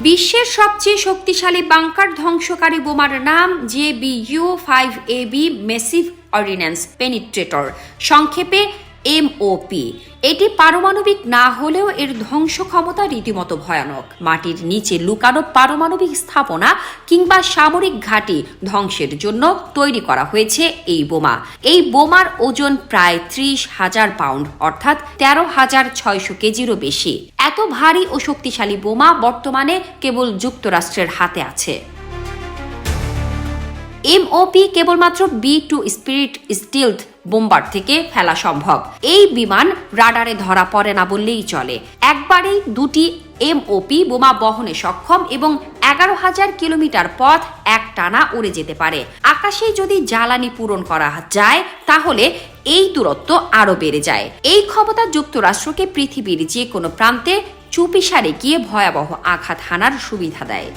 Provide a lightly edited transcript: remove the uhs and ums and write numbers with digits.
বিশ্বের সবচেয়ে শক্তিশালী বাংকার ধ্বংসকারী বোমার নাম JBU-5AB মেসিভ অর্ডিন্যান্স পেনিট্রেটর, সংক্ষেপে MOP। এটি পারমাণবিক না হলেও এর ধ্বংস ক্ষমতা রীতিমতো ভয়ানক। মাটির নিচে লুকানো পারমাণবিক স্থাপনা কিংবা সামরিক ঘাঁটি ধ্বংসের জন্য তৈরি করা হয়েছে এই বোমা। এই বোমার ওজন প্রায় 30,000 পাউন্ড, অর্থাৎ 13,600 কেজিরও বেশি। এত ভারী ও শক্তিশালী বোমা বর্তমানে কেবল যুক্তরাষ্ট্রের হাতে আছে। MOP কেবলমাত্র B-2 স্পিরিট স্টিলথ বোম্বার থেকে ফেলা সম্ভব। এই বিমান রাডারে ধরা পড়ে না বললেই চলে। একবারেই দুটি MOP বোমা বহনে সক্ষম এবং 11,000 কিলোমিটার পথ একটানা উড়ে যেতে পারে। আকাশে যদি জ্বালানি পূরণ করা যায় তাহলে এই দূরত্ব আরও বেড়ে যায়। এই ক্ষমতা যুক্তরাষ্ট্রকে পৃথিবীর যে কোনো প্রান্তে চুপিসারে গিয়ে ভয়াবহ আঘাত হানার সুবিধা দেয়।